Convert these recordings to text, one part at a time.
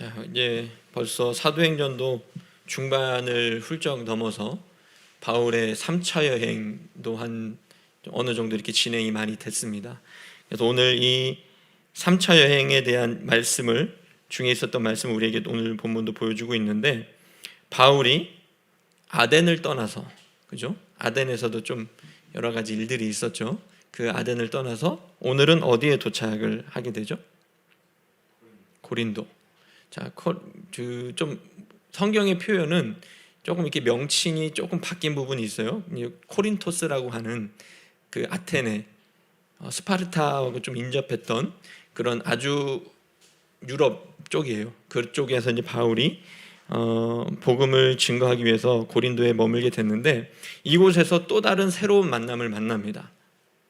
자, 이제 벌써 사도행전도 중반을 훌쩍 넘어서 바울의 3차 여행도 한 어느 정도 이렇게 진행이 많이 됐습니다. 그래서 오늘 이 3차 여행에 대한 말씀을 중에 있었던 말씀을 우리에게 오늘 본문도 보여주고 있는데, 바울이 아덴을 떠나서, 그죠? 아덴에서도 좀 여러 가지 일들이 있었죠. 그 아덴을 떠나서 오늘은 어디에 도착을 하게 되죠? 고린도. 자, 좀 성경의 표현은 조금 이렇게 명칭이 조금 바뀐 부분이 있어요. 코린토스라고 하는 그 아테네, 스파르타하고 좀 인접했던 그런 아주 유럽 쪽이에요. 그쪽에서 이제 바울이 복음을 증거하기 위해서 고린도에 머물게 됐는데, 이곳에서 또 다른 새로운 만남을 만납니다.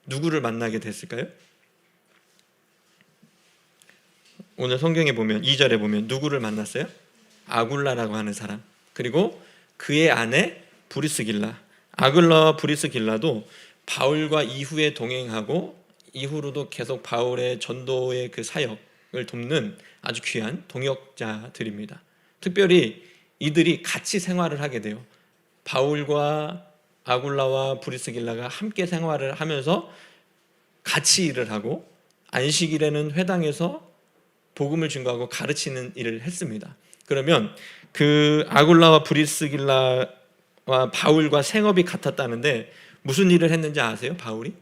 누구를 만나게 됐을까요? 오늘 성경에 보면 2절에 보면 누구를 만났어요? 아굴라라고 하는 사람, 그리고 그의 아내 브리스길라. 아굴라와 브리스길라도 바울과 이후에 동행하고 이후로도 계속 바울의 전도의 그 사역을 돕는 아주 귀한 동역자들입니다. 특별히 이들이 같이 생활을 하게 돼요. 바울과 아굴라와 브리스길라가 함께 생활을 하면서 같이 일을 하고, 안식일에는 회당에서 복음을 증거하고 가르치는 일을 했습니다. 그러면 그 아굴라와 브리스길라와 바울과 생업이 같았다는데 무슨 일을 했는지 아세요? 바울이?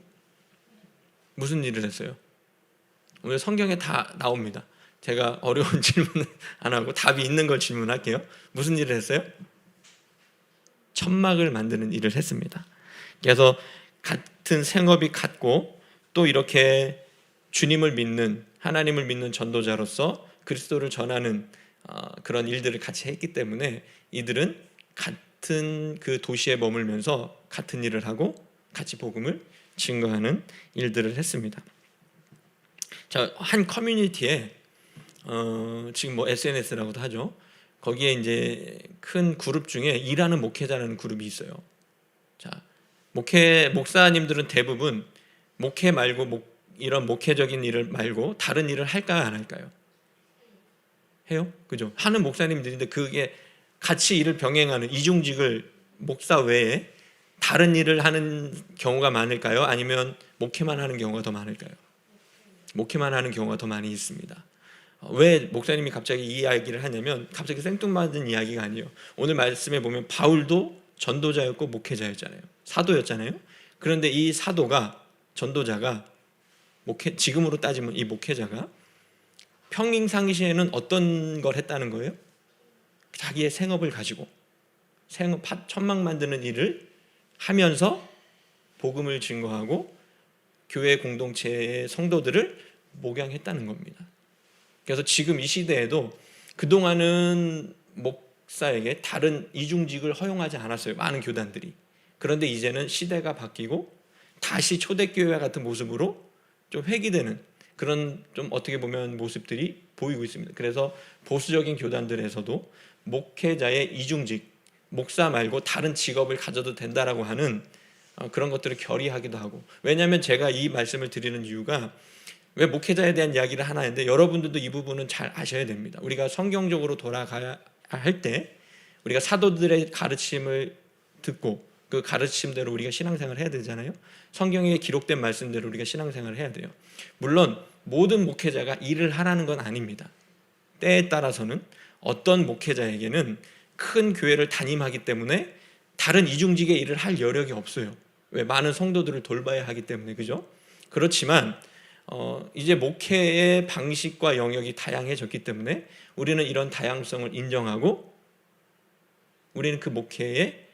무슨 일을 했어요? 오늘 성경에 다 나옵니다. 제가 어려운 질문 안 하고 답이 있는 걸 질문할게요. 무슨 일을 했어요? 천막을 만드는 일을 했습니다. 그래서 같은 생업이 같고, 또 이렇게 주님을 믿는, 하나님을 믿는 전도자로서 그리스도를 전하는 그런 일들을 같이 했기 때문에 이들은 같은 그 도시에 머물면서 같은 일을 하고 같이 복음을 증거하는 일들을 했습니다. 자, 한 커뮤니티에 지금 뭐 SNS라고도 하죠. 거기에 이제 큰 그룹 중에 일하는 목회자라는 그룹이 있어요. 자, 목사님들은 대부분 목회 말고 이런 목회적인 일을 말고 다른 일을 할까요, 안 할까요? 해요? 그죠? 하는 목사님들인데 그게 같이 일을 병행하는 이중직을 목사 외에 다른 일을 하는 경우가 많을까요? 아니면 목회만 하는 경우가 더 많을까요? 목회만 하는 경우가 더 많이 있습니다. 왜 목사님이 갑자기 이 이야기를 하냐면, 갑자기 생뚱맞은 이야기가 아니에요. 오늘 말씀에 보면 바울도 전도자였고 목회자였잖아요. 사도였잖아요. 그런데 이 사도가, 전도자가, 지금으로 따지면 이 목회자가 평행상시에는 어떤 걸 했다는 거예요? 자기의 생업을 가지고 천막 만드는 일을 하면서 복음을 증거하고 교회 공동체의 성도들을 목양했다는 겁니다. 그래서 지금 이 시대에도 그동안은 목사에게 다른 이중직을 허용하지 않았어요, 많은 교단들이. 그런데 이제는 시대가 바뀌고 다시 초대교회와 같은 모습으로 좀 회귀되는 그런, 좀 어떻게 보면 모습들이 보이고 있습니다. 그래서 보수적인 교단들에서도 목회자의 이중직, 목사 말고 다른 직업을 가져도 된다라고 하는 그런 것들을 결의하기도 하고. 왜냐하면 제가 이 말씀을 드리는 이유가, 왜 목회자에 대한 이야기를 하나 했는데 여러분들도 이 부분은 잘 아셔야 됩니다. 우리가 성경적으로 돌아가야 할 때 우리가 사도들의 가르침을 듣고 그 가르침대로 우리가 신앙생활을 해야 되잖아요. 성경에 기록된 말씀대로 우리가 신앙생활을 해야 돼요. 물론 모든 목회자가 일을 하라는 건 아닙니다. 때에 따라서는 어떤 목회자에게는 큰 교회를 담임하기 때문에 다른 이중직의 일을 할 여력이 없어요. 왜? 많은 성도들을 돌봐야 하기 때문에, 그죠? 그렇지만 이제 목회의 방식과 영역이 다양해졌기 때문에 우리는 이런 다양성을 인정하고, 우리는 그 목회를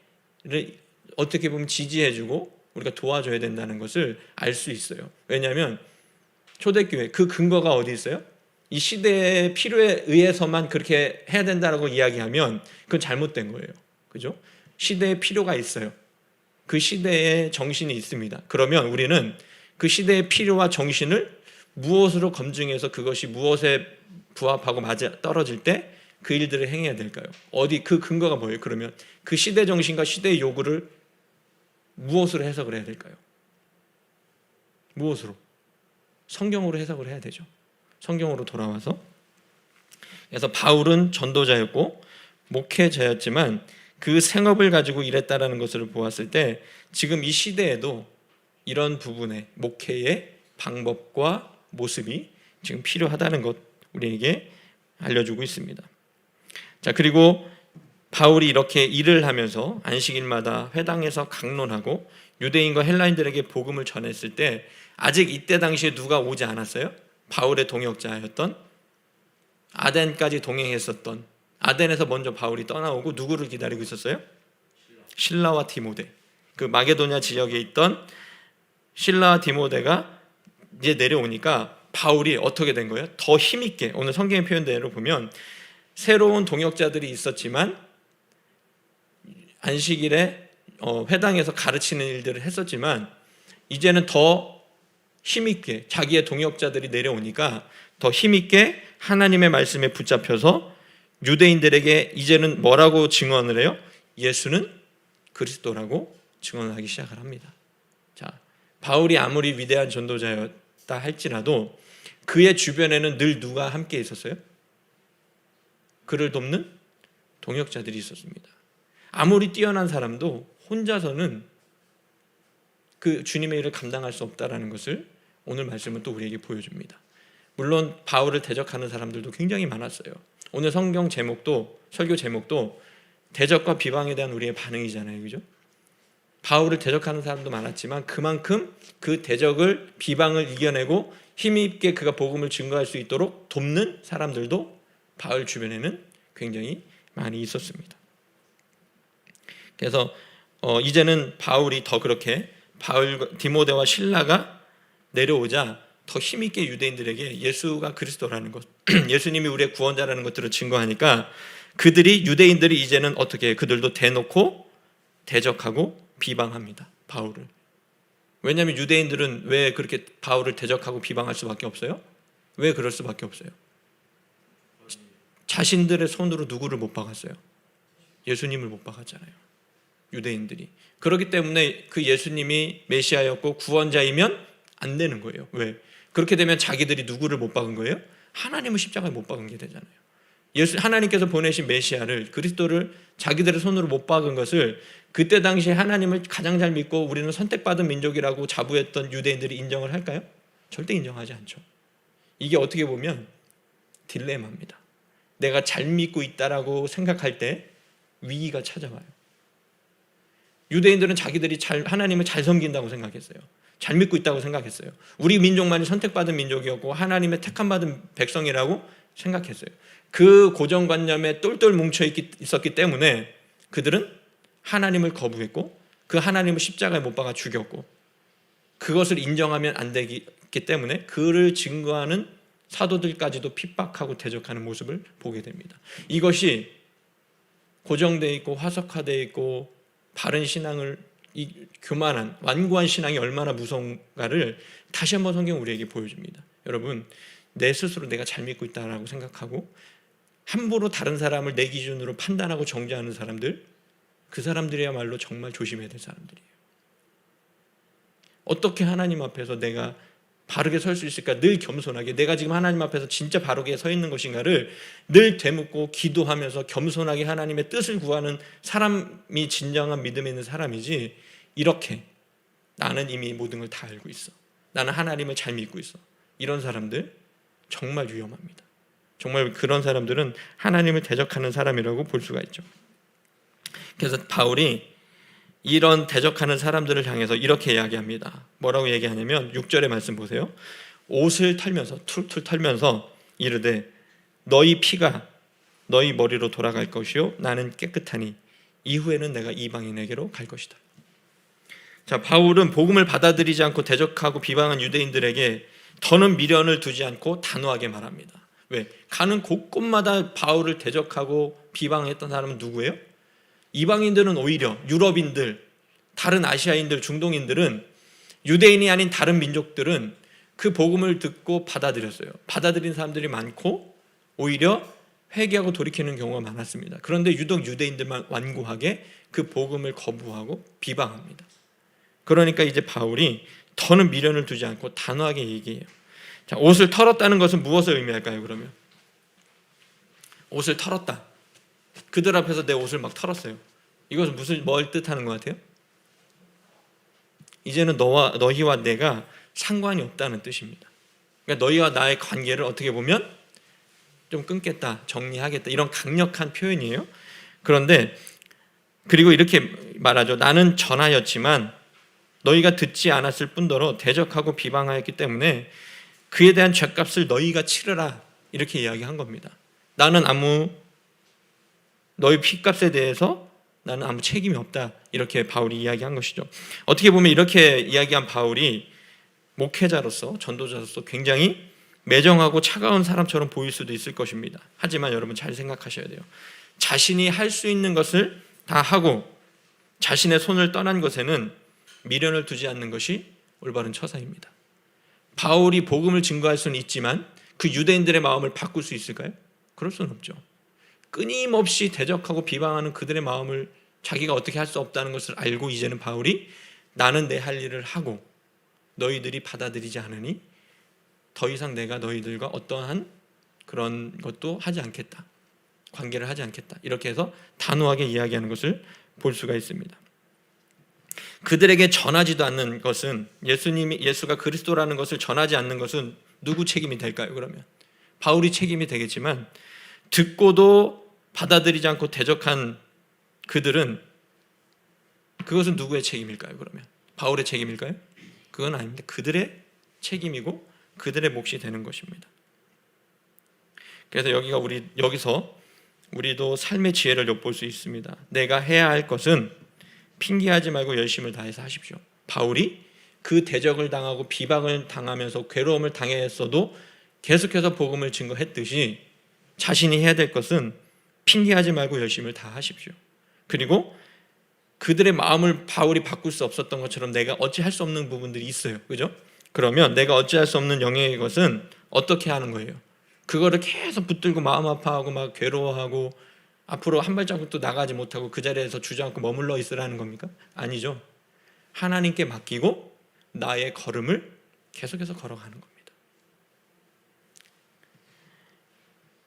어떻게 보면 지지해주고 우리가 도와줘야 된다는 것을 알 수 있어요. 왜냐하면 초대교회, 그 근거가 어디 있어요? 이 시대의 필요에 의해서만 그렇게 해야 된다라고 이야기하면 그건 잘못된 거예요. 그죠? 시대의 필요가 있어요. 그 시대의 정신이 있습니다. 그러면 우리는 그 시대의 필요와 정신을 무엇으로 검증해서 그것이 무엇에 부합하고 맞아 떨어질 때 그 일들을 행해야 될까요? 어디, 그 근거가 뭐예요? 그러면 그 시대 정신과 시대의 요구를 무엇으로 해석을 해야 될까요? 무엇으로? 성경으로 해석을 해야 되죠. 성경으로 돌아와서. 그래서 바울은 전도자였고 목회자였지만 그 생업을 가지고 일했다라는 것을 보았을 때 지금 이 시대에도 이런 부분의 목회의 방법과 모습이 지금 필요하다는 것 우리에게 알려주고 있습니다. 자, 그리고 바울이 이렇게 일을 하면서 안식일마다 회당에서 강론하고 유대인과 헬라인들에게 복음을 전했을 때 아직 이때 당시에 누가 오지 않았어요? 바울의 동역자였던 아덴까지 동행했었던, 아덴에서 먼저 바울이 떠나오고 누구를 기다리고 있었어요? 실라와 디모데. 그 마게도냐 지역에 있던 실라와 디모데가 이제 내려오니까 바울이 어떻게 된 거예요? 더 힘있게, 오늘 성경의 표현대로 보면 새로운 동역자들이 있었지만 안식일에 회당에서 가르치는 일들을 했었지만 이제는 더 힘있게 자기의 동역자들이 내려오니까 더 힘있게 하나님의 말씀에 붙잡혀서 유대인들에게 이제는 뭐라고 증언을 해요? 예수는 그리스도라고 증언을 하기 시작을 합니다. 자, 바울이 아무리 위대한 전도자였다 할지라도 그의 주변에는 늘 누가 함께 있었어요? 그를 돕는 동역자들이 있었습니다. 아무리 뛰어난 사람도 혼자서는 그 주님의 일을 감당할 수 없다라는 것을 오늘 말씀은 또 우리에게 보여줍니다. 물론 바울을 대적하는 사람들도 굉장히 많았어요. 오늘 성경 제목도, 설교 제목도 대적과 비방에 대한 우리의 반응이잖아요, 그죠? 바울을 대적하는 사람도 많았지만 그만큼 그 대적을, 비방을 이겨내고 힘있게 그가 복음을 증거할 수 있도록 돕는 사람들도 바울 주변에는 굉장히 많이 있었습니다. 그래서 이제는 바울이 더 그렇게 디모데와 실라가 내려오자 더 힘있게 유대인들에게 예수가 그리스도라는 것, 예수님이 우리의 구원자라는 것들을 증거하니까 그들이, 유대인들이 이제는 어떻게 해요? 그들도 대놓고 대적하고 비방합니다, 바울을. 왜냐하면 유대인들은 왜 그렇게 바울을 대적하고 비방할 수밖에 없어요? 왜 그럴 수밖에 없어요? 자신들의 손으로 누구를 못 박았어요? 예수님을 못 박았잖아요, 유대인들이. 그렇기 때문에 그 예수님이 메시아였고 구원자이면 안 되는 거예요. 왜? 그렇게 되면 자기들이 누구를 못 박은 거예요? 하나님을 십자가에 못 박은 게 되잖아요. 하나님께서 보내신 메시아를, 그리스도를 자기들의 손으로 못 박은 것을 그때 당시에 하나님을 가장 잘 믿고 우리는 선택받은 민족이라고 자부했던 유대인들이 인정을 할까요? 절대 인정하지 않죠. 이게 어떻게 보면 딜레마입니다. 내가 잘 믿고 있다라고 생각할 때 위기가 찾아와요. 유대인들은 자기들이 하나님을 잘 섬긴다고 생각했어요. 잘 믿고 있다고 생각했어요. 우리 민족만이 선택받은 민족이었고 하나님의 택함받은 백성이라고 생각했어요. 그 고정관념에 똘똘 뭉쳐 있었기 때문에 그들은 하나님을 거부했고 그 하나님을 십자가에 못 박아 죽였고 그것을 인정하면 안 되기 때문에 그를 증거하는 사도들까지도 핍박하고 대적하는 모습을 보게 됩니다. 이것이 고정되어 있고 화석화되어 있고 바른 신앙을, 이 교만한 완고한 신앙이 얼마나 무서운가를 다시 한번 성경 우리에게 보여줍니다. 여러분, 내 스스로 내가 잘 믿고 있다라고 생각하고 함부로 다른 사람을 내 기준으로 판단하고 정죄하는 사람들, 그 사람들이야말로 정말 조심해야 될 사람들이에요. 어떻게 하나님 앞에서 내가 바르게 설 수 있을까? 늘 겸손하게 내가 지금 하나님 앞에서 진짜 바르게 서 있는 것인가를 늘 되묻고 기도하면서 겸손하게 하나님의 뜻을 구하는 사람이 진정한 믿음에 있는 사람이지, 이렇게 나는 이미 모든 걸 다 알고 있어, 나는 하나님을 잘 믿고 있어, 이런 사람들 정말 위험합니다. 정말 그런 사람들은 하나님을 대적하는 사람이라고 볼 수가 있죠. 그래서 바울이 이런 대적하는 사람들을 향해서 이렇게 이야기합니다. 뭐라고 얘기하냐면 6절의 말씀 보세요. 옷을 털면서, 툴툴 털면서 이르되 너희 피가 너희 머리로 돌아갈 것이요 나는 깨끗하니 이후에는 내가 이방인에게로 갈 것이다. 자, 바울은 복음을 받아들이지 않고 대적하고 비방한 유대인들에게 더는 미련을 두지 않고 단호하게 말합니다. 왜? 가는 곳곳마다 바울을 대적하고 비방했던 사람은 누구예요? 이방인들은 오히려 유럽인들, 다른 아시아인들, 중동인들은, 유대인이 아닌 다른 민족들은 그 복음을 듣고 받아들였어요. 받아들인 사람들이 많고 오히려 회개하고 돌이키는 경우가 많았습니다. 그런데 유독 유대인들만 완고하게 그 복음을 거부하고 비방합니다. 그러니까 이제 바울이 더는 미련을 두지 않고 단호하게 얘기해요. 자, 옷을 털었다는 것은 무엇을 의미할까요? 그러면 옷을 털었다. 그들 앞에서 내 옷을 막 털었어요. 이것은 뭘 뜻하는 것 같아요? 이제는 너희와 내가 상관이 없다는 뜻입니다. 그러니까 너희와 나의 관계를 어떻게 보면 좀 끊겠다, 정리하겠다, 이런 강력한 표현이에요. 그런데 그리고 이렇게 말하죠. 나는 전하였지만 너희가 듣지 않았을 뿐더러 대적하고 비방하였기 때문에 그에 대한 죗값을 너희가 치르라, 이렇게 이야기한 겁니다. 너희 피값에 대해서 나는 아무 책임이 없다, 이렇게 바울이 이야기한 것이죠. 어떻게 보면 이렇게 이야기한 바울이 목회자로서, 전도자로서 굉장히 매정하고 차가운 사람처럼 보일 수도 있을 것입니다. 하지만 여러분 잘 생각하셔야 돼요. 자신이 할 수 있는 것을 다 하고 자신의 손을 떠난 것에는 미련을 두지 않는 것이 올바른 처사입니다. 바울이 복음을 증거할 수는 있지만 그 유대인들의 마음을 바꿀 수 있을까요? 그럴 수는 없죠. 끊임없이 대적하고 비방하는 그들의 마음을 자기가 어떻게 할 수 없다는 것을 알고 이제는 바울이 나는 내 할 일을 하고 너희들이 받아들이지 않으니 더 이상 내가 너희들과 어떠한 그런 것도 하지 않겠다, 관계를 하지 않겠다, 이렇게 해서 단호하게 이야기하는 것을 볼 수가 있습니다. 그들에게 전하지도 않는 것은, 예수가 그리스도라는 것을 전하지 않는 것은 누구 책임이 될까요? 그러면 바울이 책임이 되겠지만 듣고도 받아들이지 않고 대적한 그들은, 그것은 누구의 책임일까요? 그러면 바울의 책임일까요? 그건 아닙니다. 그들의 책임이고 그들의 몫이 되는 것입니다. 그래서 여기서 우리도 삶의 지혜를 엿볼 수 있습니다. 내가 해야 할 것은 핑계하지 말고 열심을 다해서 하십시오. 바울이 그 대적을 당하고 비방을 당하면서 괴로움을 당했어도 계속해서 복음을 증거했듯이 자신이 해야 될 것은 핑계하지 말고 열심을 다 하십시오. 그리고 그들의 마음을 바울이 바꿀 수 없었던 것처럼 내가 어찌할 수 없는 부분들이 있어요. 그죠? 그러면 내가 어찌할 수 없는 영역의 것은 어떻게 하는 거예요? 그거를 계속 붙들고 마음 아파하고 막 괴로워하고 앞으로 한 발자국도 나가지 못하고 그 자리에서 주저앉고 머물러 있으라는 겁니까? 아니죠. 하나님께 맡기고 나의 걸음을 계속해서 걸어가는 겁니다.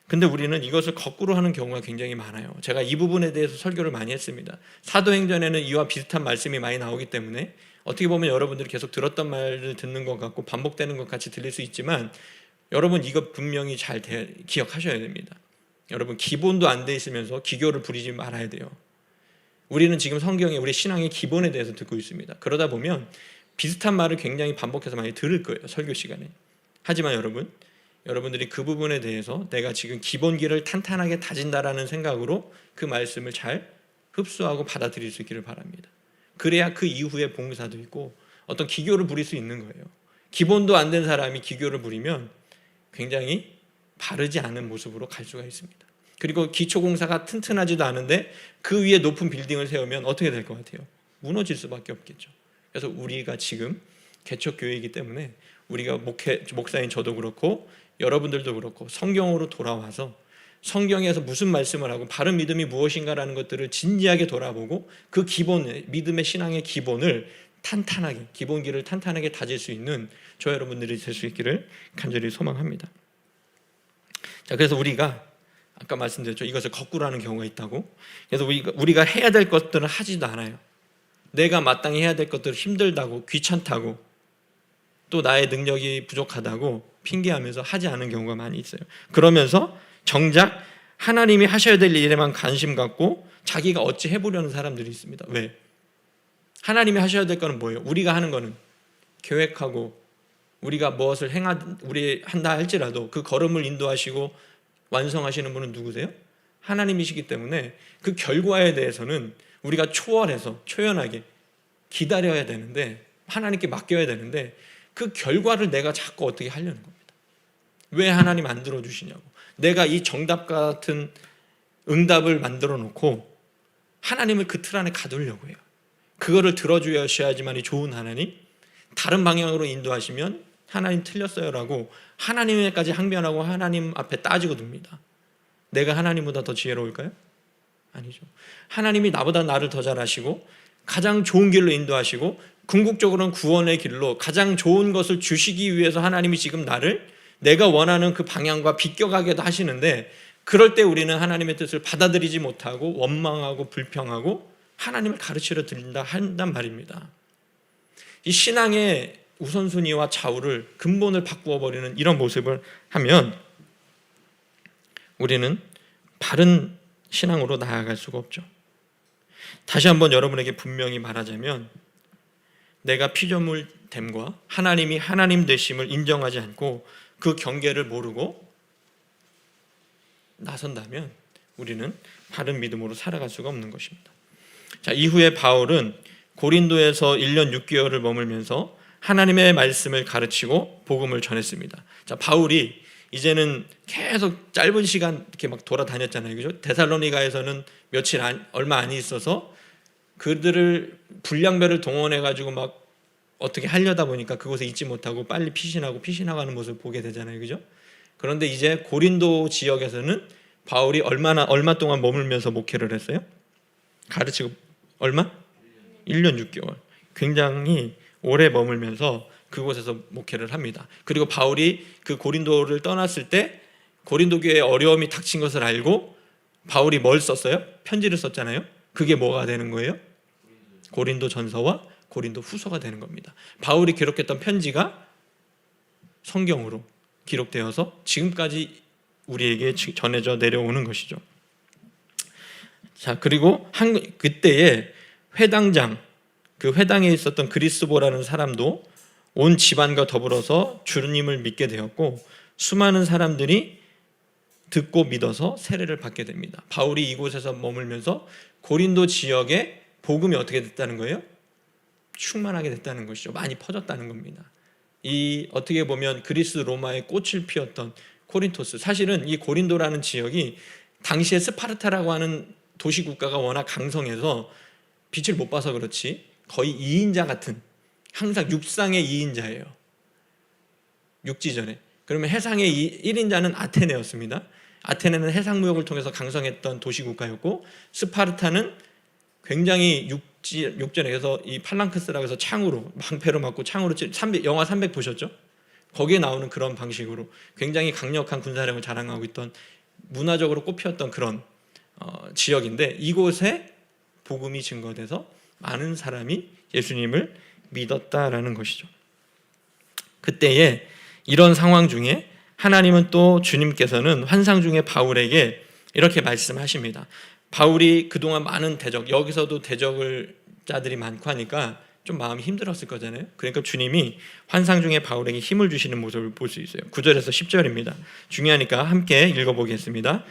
근데 우리는 이것을 거꾸로 하는 경우가 굉장히 많아요. 제가 이 부분에 대해서 설교를 많이 했습니다. 사도행전에는 이와 비슷한 말씀이 많이 나오기 때문에 어떻게 보면 여러분들이 계속 들었던 말을 듣는 것 같고 반복되는 것 같이 들릴 수 있지만 여러분 이거 분명히 잘 기억하셔야 됩니다. 여러분 기본도 안 돼 있으면서 기교를 부리지 말아야 돼요. 우리는 지금 성경에 우리 신앙의 기본에 대해서 듣고 있습니다. 그러다 보면 비슷한 말을 굉장히 반복해서 많이 들을 거예요, 설교 시간에. 하지만 여러분들이 그 부분에 대해서 내가 지금 기본기를 탄탄하게 다진다라는 생각으로 그 말씀을 잘 흡수하고 받아들일 수 있기를 바랍니다. 그래야 그 이후에 봉사도 있고 어떤 기교를 부릴 수 있는 거예요. 기본도 안 된 사람이 기교를 부리면 굉장히 바르지 않은 모습으로 갈 수가 있습니다. 그리고 기초공사가 튼튼하지도 않은데 그 위에 높은 빌딩을 세우면 어떻게 될 것 같아요? 무너질 수밖에 없겠죠. 그래서 우리가 지금 개척교회이기 때문에 우리가 목사인 저도 그렇고 여러분들도 그렇고 성경으로 돌아와서 성경에서 무슨 말씀을 하고 바른 믿음이 무엇인가라는 것들을 진지하게 돌아보고 그 기본, 믿음의 신앙의 기본을 탄탄하게, 기본기를 탄탄하게 다질 수 있는 저 여러분들이 될 수 있기를 간절히 소망합니다. 자, 그래서 우리가 아까 말씀드렸죠. 이것을 거꾸로 하는 경우가 있다고. 그래서 우리가 해야 될 것들을 하지도 않아요. 내가 마땅히 해야 될 것들을 힘들다고, 귀찮다고, 또 나의 능력이 부족하다고 핑계하면서 하지 않은 경우가 많이 있어요. 그러면서 정작 하나님이 하셔야 될 일에만 관심 갖고 자기가 어찌 해보려는 사람들이 있습니다. 왜? 하나님이 하셔야 될 거는 뭐예요? 우리가 하는 거는 계획하고 우리가 무엇을 우리 한다 할지라도 그 걸음을 인도하시고 완성하시는 분은 누구세요? 하나님이시기 때문에 그 결과에 대해서는 우리가 초월해서 초연하게 기다려야 되는데, 하나님께 맡겨야 되는데 그 결과를 내가 자꾸 어떻게 하려는 겁니다. 왜 하나님 안 들어주시냐고. 내가 이 정답 같은 응답을 만들어 놓고 하나님을 그 틀 안에 가두려고 해요. 그거를 들어주셔야지만이 좋은 하나님, 다른 방향으로 인도하시면 하나님 틀렸어요라고 하나님에까지 항변하고 하나님 앞에 따지고 듭니다. 내가 하나님보다 더 지혜로울까요? 아니죠. 하나님이 나보다 나를 더 잘 아시고 가장 좋은 길로 인도하시고 궁극적으로는 구원의 길로 가장 좋은 것을 주시기 위해서 하나님이 지금 나를 내가 원하는 그 방향과 비껴가게도 하시는데 그럴 때 우리는 하나님의 뜻을 받아들이지 못하고 원망하고 불평하고 하나님을 가르치려 들린다 한단 말입니다. 이 신앙의 우선순위와 좌우를 근본을 바꾸어 버리는 이런 모습을 하면 우리는 바른 신앙으로 나아갈 수가 없죠. 다시 한번 여러분에게 분명히 말하자면, 내가 피조물 됨과 하나님이 하나님 되심을 인정하지 않고 그 경계를 모르고 나선다면 우리는 바른 믿음으로 살아갈 수가 없는 것입니다. 자, 이후에 바울은 고린도에서 1년 6개월을 머물면서 하나님의 말씀을 가르치고 복음을 전했습니다. 자, 바울이 이제는 계속 짧은 시간 이렇게 막 돌아다녔잖아요. 그죠? 데살로니가에서는 얼마 안 있어서 그들을 불량배를 동원해 가지고 막 어떻게 하려다 보니까 그곳에 있지 못하고 빨리 피신하고 하는 모습을 보게 되잖아요. 그죠? 그런데 이제 고린도 지역에서는 바울이 얼마 동안 머물면서 목회를 했어요? 가르치고 얼마? 1년 6개월. 굉장히 오래 머물면서 그곳에서 목회를 합니다. 그리고 바울이 그 고린도를 떠났을 때 고린도 교회에 어려움이 닥친 것을 알고 바울이 뭘 썼어요? 편지를 썼잖아요. 그게 뭐가 되는 거예요? 고린도 전서와 고린도 후서가 되는 겁니다. 바울이 기록했던 편지가 성경으로 기록되어서 지금까지 우리에게 전해져 내려오는 것이죠. 자, 그리고 그때의 회당장, 그 회당에 있었던 그리스보라는 사람도 온 집안과 더불어서 주님을 믿게 되었고, 수많은 사람들이 듣고 믿어서 세례를 받게 됩니다. 바울이 이곳에서 머물면서 고린도 지역에 복음이 어떻게 됐다는 거예요? 충만하게 됐다는 것이죠. 많이 퍼졌다는 겁니다. 이 어떻게 보면 그리스 로마의 꽃을 피웠던 코린토스, 사실은 이 고린도라는 지역이 당시에 스파르타라고 하는 도시국가가 워낙 강성해서 빛을 못 봐서 그렇지 거의 2인자 같은, 항상 육상의 2인자예요. 육지전에. 그러면 해상의 1인자는 아테네였습니다. 아테네는 해상무역을 통해서 강성했던 도시국가였고, 스파르타는 굉장히 육전에서 이 팔랑크스라고 해서 창으로, 방패로 맞고 창으로 영화 300 보셨죠? 거기에 나오는 그런 방식으로 굉장히 강력한 군사력을 자랑하고 있던, 문화적으로 꼽혔던 그런 지역인데, 이곳에 복음이 증거돼서 많은 사람이 예수님을 믿었다라는 것이죠. 그때에 이런 상황 중에 하나님은 또 주님께서는 환상 중에 바울에게 이렇게 말씀하십니다. 바울이 그동안 많은 대적, 여기서도 대적을 자들이 많고 하니까 좀 마음이 힘들었을 거잖아요. 그러니까 주님이 환상 중에 바울에게 힘을 주시는 모습을 볼 수 있어요. 9절에서 10절입니다. 중요하니까 함께 읽어보겠습니다.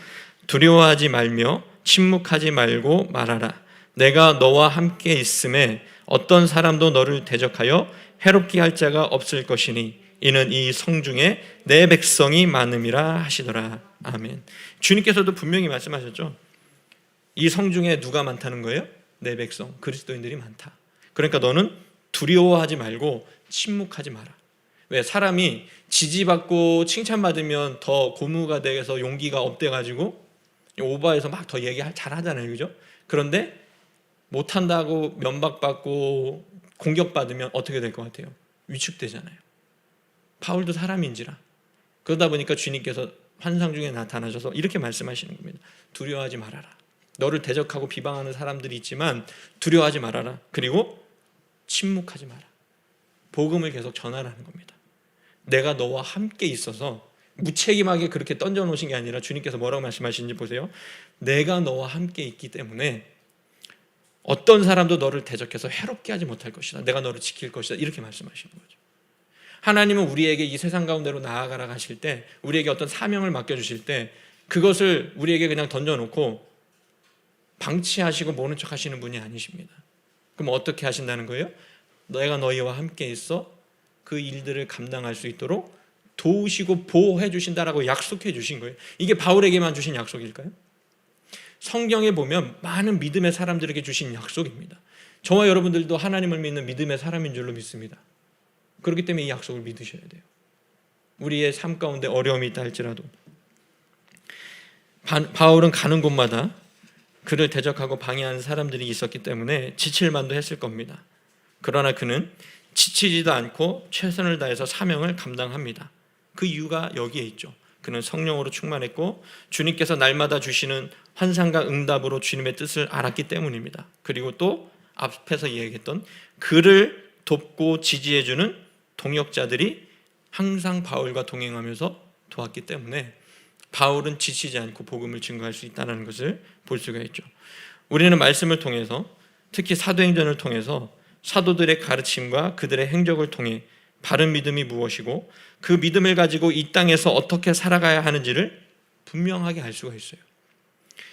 두려워하지 말며 침묵하지 말고 말하라. 내가 너와 함께 있음에 어떤 사람도 너를 대적하여 해롭게 할 자가 없을 것이니 이는 이 성중에 내 백성이 많음이라 하시더라. 아멘. 주님께서도 분명히 말씀하셨죠. 이 성중에 누가 많다는 거예요? 내 백성, 그리스도인들이 많다. 그러니까 너는 두려워하지 말고 침묵하지 마라. 왜? 사람이 지지받고 칭찬받으면 더 고무가 돼서 용기가 업돼가지고 오버해서 막 더 잘하잖아요. 그죠? 그런데 못한다고 면박받고 공격받으면 어떻게 될 것 같아요? 위축되잖아요. 바울도 사람인지라. 그러다 보니까 주님께서 환상 중에 나타나셔서 이렇게 말씀하시는 겁니다. 두려워하지 말아라. 너를 대적하고 비방하는 사람들이 있지만 두려워하지 말아라. 그리고 침묵하지 마라. 복음을 계속 전하라는 겁니다. 내가 너와 함께 있어서, 무책임하게 그렇게 던져놓으신 게 아니라 주님께서 뭐라고 말씀하시는지 보세요. 내가 너와 함께 있기 때문에 어떤 사람도 너를 대적해서 해롭게 하지 못할 것이다. 내가 너를 지킬 것이다. 이렇게 말씀하시는 거죠. 하나님은 우리에게 이 세상 가운데로 나아가라 하실 때, 우리에게 어떤 사명을 맡겨주실 때 그것을 우리에게 그냥 던져놓고 방치하시고 모른 척 하시는 분이 아니십니다. 그럼 어떻게 하신다는 거예요? 내가 너희와 함께 있어 그 일들을 감당할 수 있도록 도우시고 보호해 주신다라고 약속해 주신 거예요. 이게 바울에게만 주신 약속일까요? 성경에 보면 많은 믿음의 사람들에게 주신 약속입니다. 저와 여러분들도 하나님을 믿는 믿음의 사람인 줄로 믿습니다. 그렇기 때문에 이 약속을 믿으셔야 돼요. 우리의 삶 가운데 어려움이 있다 할지라도. 바울은 가는 곳마다 그를 대적하고 방해하는 사람들이 있었기 때문에 지칠 만도 했을 겁니다. 그러나 그는 지치지도 않고 최선을 다해서 사명을 감당합니다. 그 이유가 여기에 있죠. 그는 성령으로 충만했고 주님께서 날마다 주시는 환상과 응답으로 주님의 뜻을 알았기 때문입니다. 그리고 또 앞에서 이야기했던 그를 돕고 지지해주는 동역자들이 항상 바울과 동행하면서 도왔기 때문에 바울은 지치지 않고 복음을 증거할 수 있다는 것을 볼 수가 있죠. 우리는 말씀을 통해서, 특히 사도행전을 통해서 사도들의 가르침과 그들의 행적을 통해 바른 믿음이 무엇이고 그 믿음을 가지고 이 땅에서 어떻게 살아가야 하는지를 분명하게 알 수가 있어요.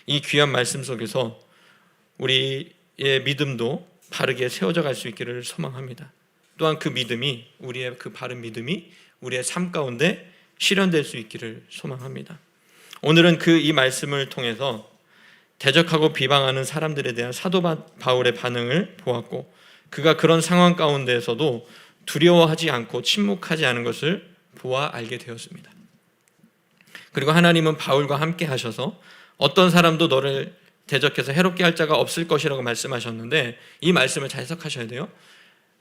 이 귀한 말씀 속에서 우리의 믿음도 바르게 세워져 갈 수 있기를 소망합니다. 또한 그 믿음이, 우리의 그 바른 믿음이 우리의 삶 가운데 실현될 수 있기를 소망합니다. 오늘은 이 말씀을 통해서 대적하고 비방하는 사람들에 대한 사도 바울의 반응을 보았고, 그가 그런 상황 가운데에서도 두려워하지 않고 침묵하지 않은 것을 보아 알게 되었습니다. 그리고 하나님은 바울과 함께 하셔서 어떤 사람도 너를 대적해서 해롭게 할 자가 없을 것이라고 말씀하셨는데, 이 말씀을 잘 해석하셔야 돼요.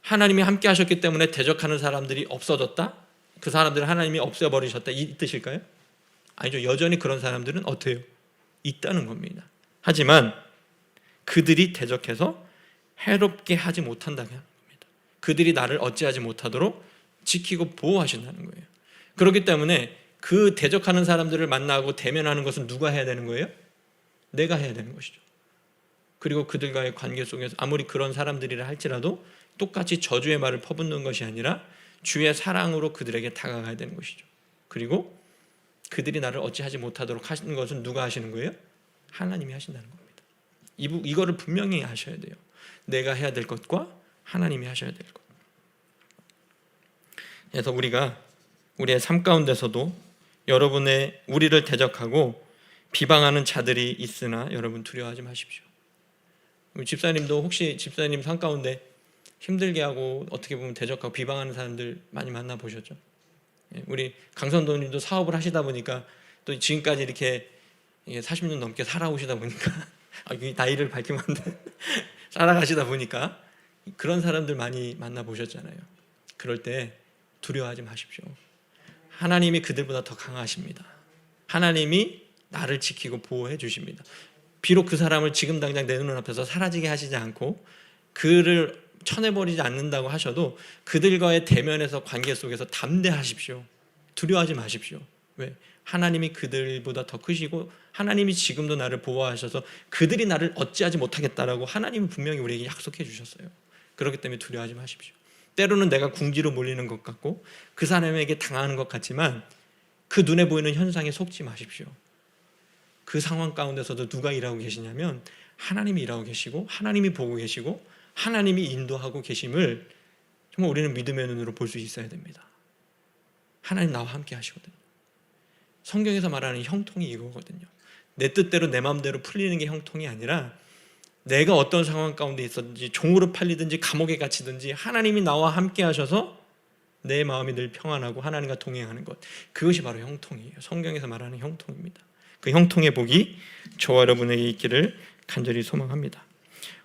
하나님이 함께 하셨기 때문에 대적하는 사람들이 없어졌다? 그 사람들을 하나님이 없애버리셨다, 이 뜻일까요? 아니죠. 여전히 그런 사람들은 어때요? 있다는 겁니다. 하지만 그들이 대적해서 해롭게 하지 못한다는 겁니다. 그들이 나를 어찌하지 못하도록 지키고 보호하신다는 거예요. 그렇기 때문에 그 대적하는 사람들을 만나고 대면하는 것은 누가 해야 되는 거예요? 내가 해야 되는 것이죠. 그리고 그들과의 관계 속에서 아무리 그런 사람들이라 할지라도 똑같이 저주의 말을 퍼붓는 것이 아니라 주의 사랑으로 그들에게 다가가야 되는 것이죠. 그리고 그들이 나를 어찌하지 못하도록 하시는 것은 누가 하시는 거예요? 하나님이 하신다는 겁니다. 이거를 분명히 아셔야 돼요. 내가 해야 될 것과 하나님이 하셔야 될 것. 그래서 우리가 우리의 삶 가운데서도 여러분의 우리를 대적하고 비방하는 자들이 있으나 여러분 두려워하지 마십시오. 집사님도 혹시 집사님 삶 가운데 힘들게 하고 어떻게 보면 대적하고 비방하는 사람들 많이 만나보셨죠? 우리 강선도님도 사업을 하시다 보니까 또 지금까지 이렇게 40년 넘게 살아오시다 보니까 나이를 밝히면 안 돼. 살아가시다 보니까 그런 사람들 많이 만나보셨잖아요. 그럴 때 두려워하지 마십시오. 하나님이 그들보다 더 강하십니다. 하나님이 나를 지키고 보호해 주십니다. 비록 그 사람을 지금 당장 내 눈앞에서 사라지게 하시지 않고 그를 쳐내버리지 않는다고 하셔도 그들과의 대면에서 관계 속에서 담대하십시오. 두려워하지 마십시오. 왜? 하나님이 그들보다 더 크시고 하나님이 지금도 나를 보호하셔서 그들이 나를 어찌하지 못하겠다라고 하나님은 분명히 우리에게 약속해 주셨어요. 그렇기 때문에 두려워하지 마십시오. 때로는 내가 궁지로 몰리는 것 같고 그 사람에게 당하는 것 같지만 그 눈에 보이는 현상에 속지 마십시오. 그 상황 가운데서도 누가 일하고 계시냐면 하나님이 일하고 계시고 하나님이 보고 계시고 하나님이 인도하고 계심을 정말 우리는 믿음의 눈으로 볼 수 있어야 됩니다. 하나님 나와 함께 하시거든요. 성경에서 말하는 형통이 이거거든요. 내 뜻대로 내 마음대로 풀리는 게 형통이 아니라 내가 어떤 상황 가운데 있었든지 종으로 팔리든지 감옥에 갇히든지 하나님이 나와 함께 하셔서 내 마음이 늘 평안하고 하나님과 동행하는 것, 그것이 바로 형통이에요. 성경에서 말하는 형통입니다. 그 형통의 복이 저와 여러분에게 있기를 간절히 소망합니다.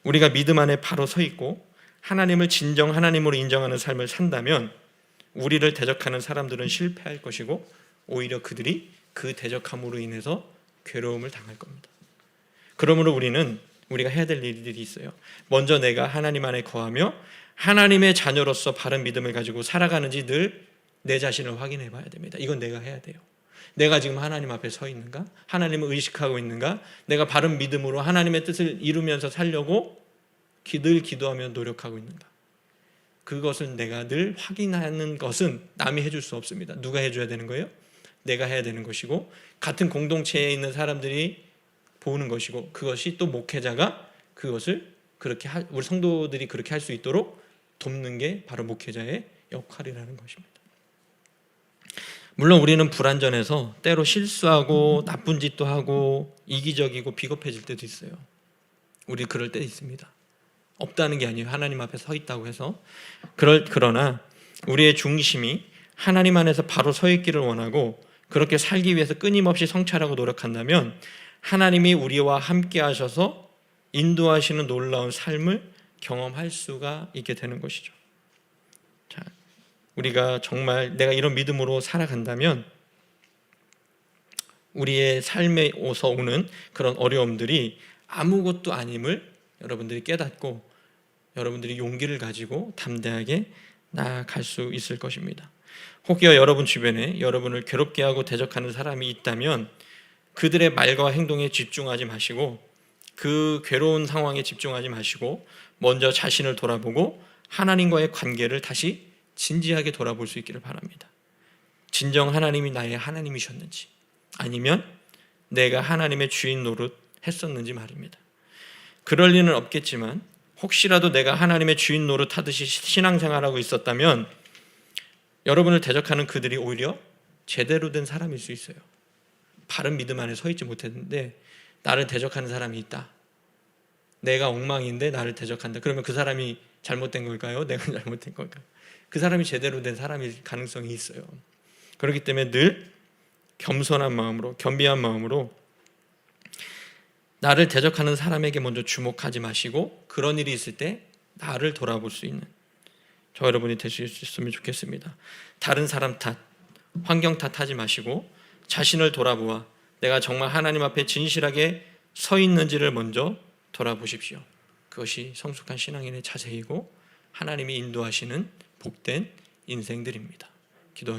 우리가 믿음 안에 바로 서 있고 하나님을 진정 하나님으로 인정하는 삶을 산다면 우리를 대적하는 사람들은 실패할 것이고 오히려 그들이 그 대적함으로 인해서 괴로움을 당할 겁니다. 그러므로 우리가 해야 될 일들이 있어요. 먼저 내가 하나님 안에 거하며 하나님의 자녀로서 바른 믿음을 가지고 살아가는지 늘 내 자신을 확인해 봐야 됩니다. 이건 내가 해야 돼요. 내가 지금 하나님 앞에 서 있는가? 하나님을 의식하고 있는가? 내가 바른 믿음으로 하나님의 뜻을 이루면서 살려고 늘 기도하며 노력하고 있는가? 그것을 내가 늘 확인하는 것은 남이 해줄 수 없습니다. 누가 해줘야 되는 거예요? 내가 해야 되는 것이고 같은 공동체에 있는 사람들이 보는 것이고 그것이 또 목회자가 그것을 그렇게 우리 성도들이 그렇게 할 수 있도록 돕는 게 바로 목회자의 역할이라는 것입니다. 물론 우리는 불완전해서 때로 실수하고 나쁜 짓도 하고 이기적이고 비겁해질 때도 있어요. 우리 그럴 때 있습니다. 없다는 게 아니에요. 하나님 앞에 서 있다고 해서. 그러나 우리의 중심이 하나님 안에서 바로 서 있기를 원하고 그렇게 살기 위해서 끊임없이 성찰하고 노력한다면 하나님이 우리와 함께 하셔서 인도하시는 놀라운 삶을 경험할 수가 있게 되는 것이죠. 자, 우리가 정말 내가 이런 믿음으로 살아간다면 우리의 삶에 오서 오는 그런 어려움들이 아무것도 아님을 여러분들이 깨닫고 여러분들이 용기를 가지고 담대하게 나아갈 수 있을 것입니다. 혹여 여러분 주변에 여러분을 괴롭게 하고 대적하는 사람이 있다면 그들의 말과 행동에 집중하지 마시고 그 괴로운 상황에 집중하지 마시고 먼저 자신을 돌아보고 하나님과의 관계를 다시 진지하게 돌아볼 수 있기를 바랍니다. 진정 하나님이 나의 하나님이셨는지 아니면 내가 하나님의 주인 노릇 했었는지 말입니다. 그럴 리는 없겠지만 혹시라도 내가 하나님의 주인 노릇 하듯이 신앙생활하고 있었다면 여러분을 대적하는 그들이 오히려 제대로 된 사람일 수 있어요. 바른 믿음 안에 서 있지 못했는데 나를 대적하는 사람이 있다. 내가 엉망인데 나를 대적한다. 그러면 그 사람이 잘못된 걸까요? 내가 잘못된 걸까요? 그 사람이 제대로 된 사람일 가능성이 있어요. 그렇기 때문에 늘 겸손한 마음으로, 겸비한 마음으로 나를 대적하는 사람에게 먼저 주목하지 마시고 그런 일이 있을 때 나를 돌아볼 수 있는 저 여러분이 되실 수 있으면 좋겠습니다. 다른 사람 탓, 환경 탓하지 마시고 자신을 돌아보아 내가 정말 하나님 앞에 진실하게 서 있는지를 먼저 돌아보십시오. 그것이 성숙한 신앙인의 자세이고 하나님이 인도하시는 복된 인생들입니다. 기도하겠습니다.